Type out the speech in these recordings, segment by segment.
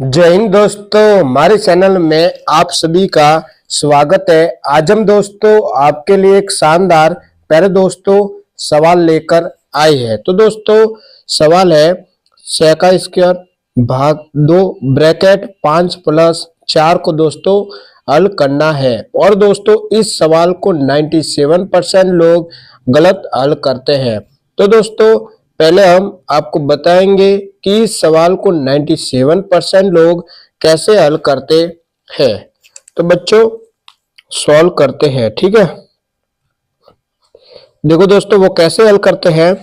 जय हिंद दोस्तों, हमारे चैनल में आप सभी का स्वागत है। आज हम दोस्तों आपके लिए एक शानदार प्यारे दोस्तों सवाल लेकर आए हैं। तो दोस्तों सवाल है 6 का स्क्वायर भाग 2 ब्रैकेट 5 प्लस 4 को दोस्तों हल करना है। और दोस्तों इस सवाल को 97% लोग गलत हल करते हैं। तो दोस्तों पहले हम आपको बताएंगे कि इस सवाल को 97% लोग कैसे हल करते हैं। तो बच्चों सॉल्व करते हैं, ठीक है। देखो दोस्तों वो कैसे हल करते हैं।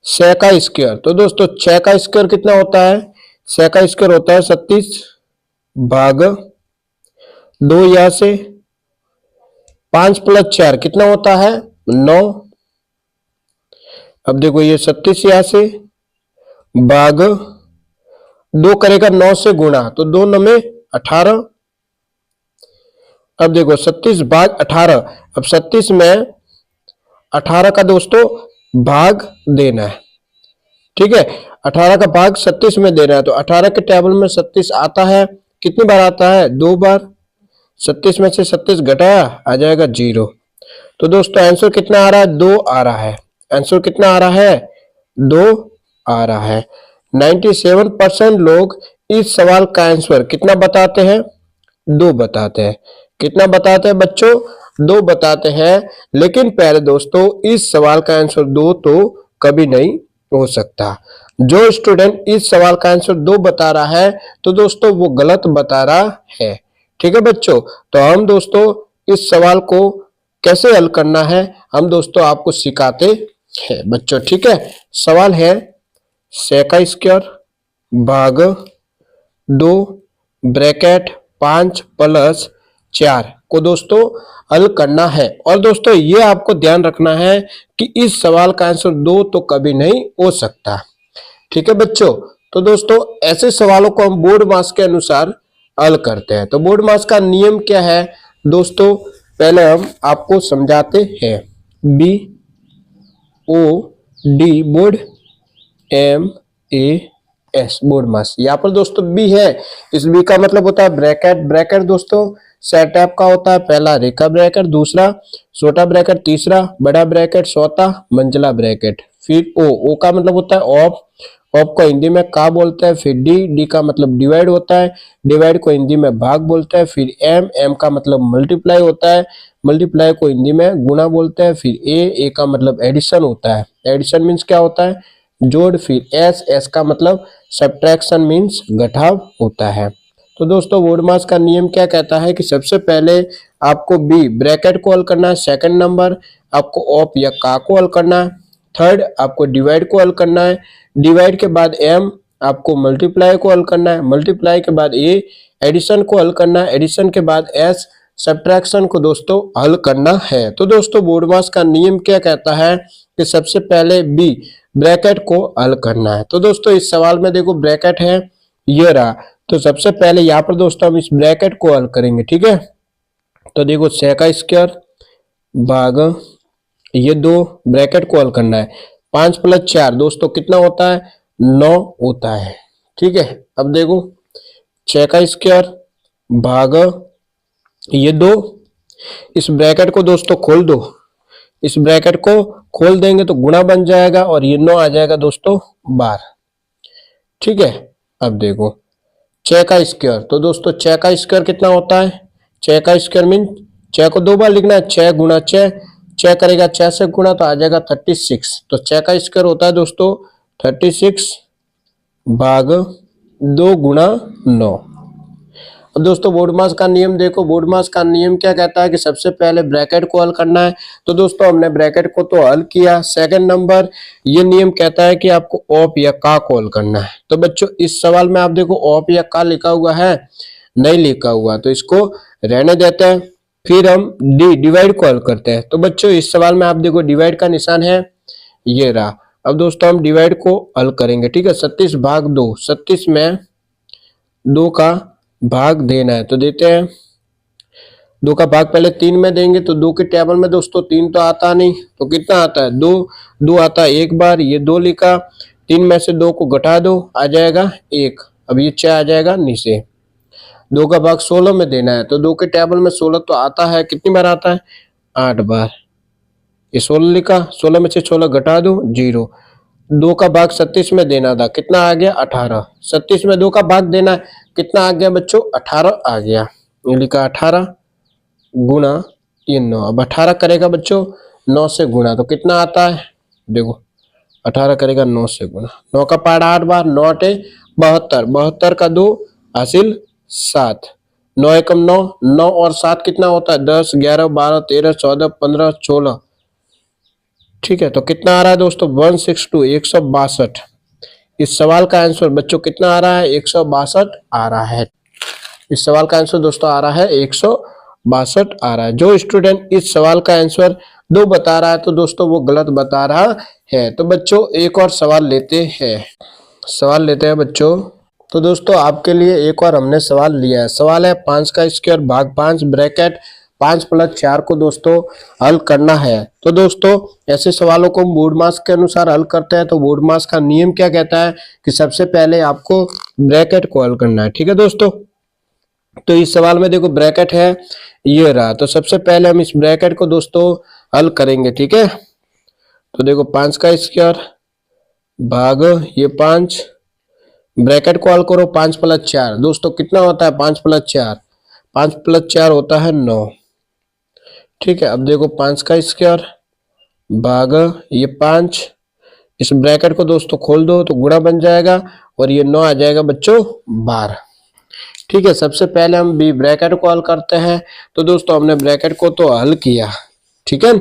6 का स्क्वायर, तो दोस्तों 6 का स्क्वायर कितना होता है। 6 का स्क्वायर होता है 36 भाग 2 यहां से 5 प्लस 4 कितना होता है 9। अब देखो ये 36 यहां से भाग 2 करेगा 9 से गुणा, तो 2 9 में 18। अब देखो 36 भाग 18, अब 36 में 18 का दोस्तों भाग देना है, ठीक है। 18 का भाग 36 में देना है, तो 18 के टेबल में 36 आता है, कितनी बार आता है 2 बार। 36 में से 36 घटाया आ जाएगा 0। तो दोस्तों आंसर कितना आ रहा है 2 आ रहा है। आंसर कितना आ रहा है 2 आ रहा है। 97% लोग इस सवाल का आंसर कितना बताते हैं 2 बताते हैं। कितना बताते हैं बच्चों 2 बताते हैं। लेकिन प्यारे दोस्तों इस सवाल का आंसर 2 तो कभी नहीं हो सकता। जो स्टूडेंट इस सवाल का आंसर 2 बता रहा है तो दोस्तों वो गलत बता रहा है, ठीक है बच्चों। तो हम दोस्तों इस सवाल को कैसे हल करना है हम दोस्तों आपको सिखाते हैं बच्चों, ठीक है। सवाल है 6 का स्क्वायर भाग 2 ब्रैकेट 5 प्लस 4 को दोस्तों हल करना है। और दोस्तों ये आपको ध्यान रखना है कि इस सवाल का आंसर 2 तो कभी नहीं हो सकता, ठीक है बच्चों। तो दोस्तों ऐसे सवालों को हम बोर्ड मास के अनुसार हल करते हैं। तो बोर्ड मास का नियम क्या है दोस्तों, पहले हम आपको समझाते हैं। B O D board, M A S board मास। यहाँ पर दोस्तों बी है, इस बी का मतलब होता है ब्रैकेट। ब्रैकेट दोस्तों सेट टाइप का होता है, पहला रेखा ब्रैकेट, दूसरा छोटा ब्रैकेट, तीसरा बड़ा ब्रैकेट, चौथा मंझला ब्रैकेट। फिर ओ का मतलब होता है ऑफ, ऑफ को हिंदी में का बोलते हैं। फिर डी का मतलब डिवाइड होता है, डिवाइड को हिंदी में भाग बोलते हैं। फिर एम का मतलब मल्टीप्लाई होता है, मल्टीप्लाई को हिंदी में गुणा बोलते हैं। फिर ए का मतलब एडिशन होता है, एडिशन मीन्स क्या होता है जोड़। फिर एस का मतलब सब्ट्रैक्शन मीन्स घटाव होता है। तो दोस्तों बोर्ड मास का नियम क्या कहता है कि सबसे पहले आपको बी ब्रैकेट को हल करना है, सेकंड नंबर आपको ऑफ या का को हल करना है, थर्ड आपको डिवाइड को हल करना है, डिवाइड के बाद एम आपको मल्टीप्लाई को हल करना है, मल्टीप्लाई के बाद ए एडिशन को हल करना है, एडिशन के बाद एस सब्ट्रैक्शन को दोस्तों हल करना है। तो दोस्तों बोर्ड मास का नियम क्या कहता है कि सबसे पहले बी ब्रैकेट को हल करना है। तो दोस्तों इस सवाल में देखो ब्रैकेट है ये रहा, तो सबसे पहले यहाँ पर दोस्तों हम इस ब्रैकेट को हल करेंगे, ठीक है। तो देखो 6 का स्क्वायर भाग ये 2 ब्रैकेट को हल करना है। 5 प्लस 4 दोस्तों कितना होता है 9 होता है, ठीक है। अब देखो 6 का स्क्वायर भाग ये 2, इस ब्रैकेट को दोस्तों खोल दो, इस ब्रैकेट को खोल देंगे तो गुणा बन जाएगा और ये 9 आ जाएगा दोस्तों 12, ठीक है। अब देखो 6 का स्क्वायर, तो दोस्तों 6 का स्क्वायर कितना होता है 6 का स्क्वायर मीन 6 को 2 बार लिखना है, 6 गुणा 6, 6 करेगा 6 से गुणा तो आ जाएगा 36। तो 6 का स्क्वायर होता है दोस्तों 36 भाग 2 गुणा 9। अब दोस्तों बोर्ड मास का नियम देखो, बोर्ड मास का नियम क्या कहता है कि सबसे पहले ब्रैकेट को हल करना है। तो दोस्तों हमने ब्रैकेट को तो हल किया, सेकंड नंबर ये नियम कहता है कि आपको ऑफ या का को हल करना है। तो बच्चों इस सवाल में आप देखो ऑफ या का लिखा हुआ है, नहीं लिखा हुआ, तो इसको रहने देते हैं। फिर हम डी डिवाइड को हल करते हैं। तो बच्चों इस सवाल में आप देखो डिवाइड का निशान है ये रहा। अब दोस्तों हम डिवाइड को हल करेंगे, ठीक है। 36 भाग 2, 36 में 2 का भाग देना है, तो देते हैं 2 का भाग पहले 3 में देंगे, तो 2 के टेबल में दोस्तों 3 तो आता नहीं, तो कितना आता है 2 आता है एक बार, ये 2 लिखा, 3 में से 2 को घटा दो आ जाएगा 1। अब ये 6 आ जाएगा नीचे। 2 का भाग 16 में देना है तो 2 के टेबल में 16 तो आता है, कितनी बार आता है? 8 बार। ये 16 लिखा, 16 में से 16 घटा दो 0। 2 का भाग 36 में देना था, कितना आ गया? 18। 36 में 2 का भाग देना है, कितना आ गया बच्चों? 18 आ गया। ये लिखा 18 गुणा ये 9। अब 18 करेगा बच्चों 9 से गुणा तो कितना आता है? देखो 18 करेगा 9 से गुणा। 9 का पार्ट 8 बार, 9 8 72। 72 का 2 हासिल 7। 9 एकम 9, 9 और 7 कितना होता है? 10 11 12 13 14 15 16। ठीक है, तो कितना आ रहा है दोस्तों? 162 162। इस सवाल का आंसर बच्चों कितना आ रहा है? 162 आ रहा है। इस सवाल का आंसर दोस्तों आ रहा है 162 आ रहा है। जो स्टूडेंट इस सवाल का आंसर 2 बता रहा है तो दोस्तों वो गलत बता रहा है। तो बच्चों एक और सवाल लेते हैं बच्चों। तो दोस्तों आपके लिए एक और हमने सवाल लिया है। सवाल है 5 का स्क्वायर भाग 5 ब्रैकेट 5 + 4 को दोस्तों हल करना है। तो दोस्तों ऐसे सवालों को बोर्ड मास के अनुसार हल करते हैं। तो बोर्ड मास का नियम क्या कहता है कि सबसे पहले आपको ब्रैकेट को हल करना है। ठीक है दोस्तों, तो इस सवाल में देखो ब्रैकेट है ये रहा, तो सबसे पहले हम इस ब्रैकेट को दोस्तों हल करेंगे। ठीक है, तो देखो 5 का स्क्वायर भाग ये 5, ब्रैकेट को हल करो 5 + 4 दोस्तों कितना होता है? 5 + 4, 5 + 4 होता है 9। ठीक है, अब देखो 5 का स्क्वायर भाग ये 5, इस ब्रैकेट को दोस्तों खोल दो तो गुणा बन जाएगा और ये 9 आ जाएगा बच्चों 12। ठीक है, सबसे पहले हम बी ब्रैकेट को हल करते हैं। तो दोस्तों हमने ब्रैकेट को तो हल किया। ठीक है,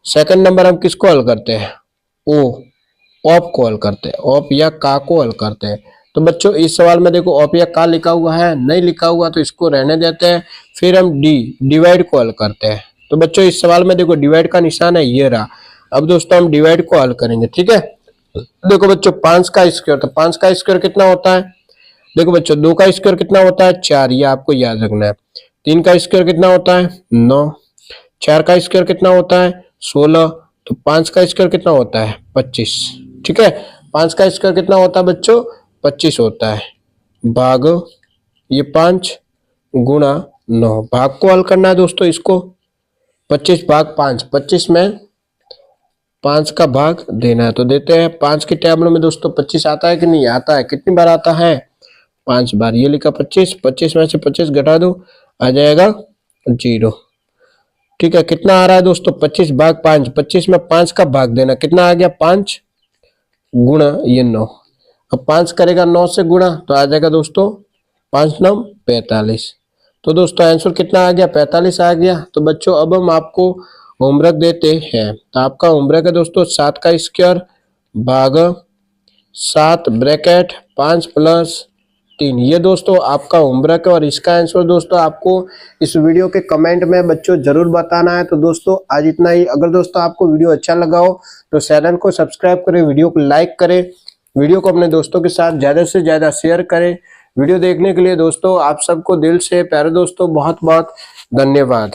सेकंड नंबर हम किसको हल करते हैं? ऑप को हल करते हैं, ऑप या का को हल करते हैं। तो बच्चों इस सवाल में देखो ऑप या का लिखा हुआ है, नहीं लिखा हुआ तो इसको रहने देते हैं। फिर हम डिवाइड को हल करते हैं। तो बच्चों इस सवाल में देखो डिवाइड का निशान है ये रहा। अब दोस्तों हम डिवाइड को हल करेंगे। ठीक है, देखो बच्चों 5 का स्क्वायर, तो 5 का स्क्वायर कितना होता है? देखो बच्चों 2 का स्क्वायर कितना होता है? 4, ये आपको याद रखना है। 3 का स्क्वायर कितना होता है? 9। 4 का स्क्वायर कितना होता है? 16। तो 5 का स्क्वायर कितना होता है? 25। ठीक है, 5 का स्क्वायर कितना होता है बच्चों? 25 होता है। भाग ये 5 गुणा 9, भाग को हल करना है दोस्तों इसको। 25 भाग 5, 25 में 5 का भाग देना है तो देते हैं। 5 के टेबल में दोस्तों 25 आता है कि नहीं आता है? कितनी बार आता है? 5 बार। ये लिखा 25, 25 में से 25 घटा दो आ जाएगा 0। ठीक है, कितना आ रहा है दोस्तों? 25 भाग 5, 25 में 5 का भाग देना, कितना आ गया? 5 गुणा ये 9। अब 5 करेगा 9 से गुणा तो आ जाएगा दोस्तों 5 9 45। तो दोस्तों आंसर कितना आ गया? 45 आ गया। तो बच्चों अब हम आपको होमवर्क देते हैं। तो आपका होमवर्क है दोस्तों 7 का स्क्वायर भाग 7 ब्रैकेट 5 + 3, ये दोस्तों आपका होमवर्क है। और इसका आंसर दोस्तों आपको इस वीडियो के कमेंट में बच्चों जरूर बताना है। तो दोस्तों आज इतना ही। अगर दोस्तों आपको वीडियो अच्छा लगा हो तो चैनल को सब्सक्राइब करें, वीडियो को लाइक करें, वीडियो को अपने दोस्तों के साथ ज्यादा से ज्यादा शेयर करें। वीडियो देखने के लिए दोस्तों आप सबको दिल से प्यारे दोस्तों बहुत बहुत धन्यवाद।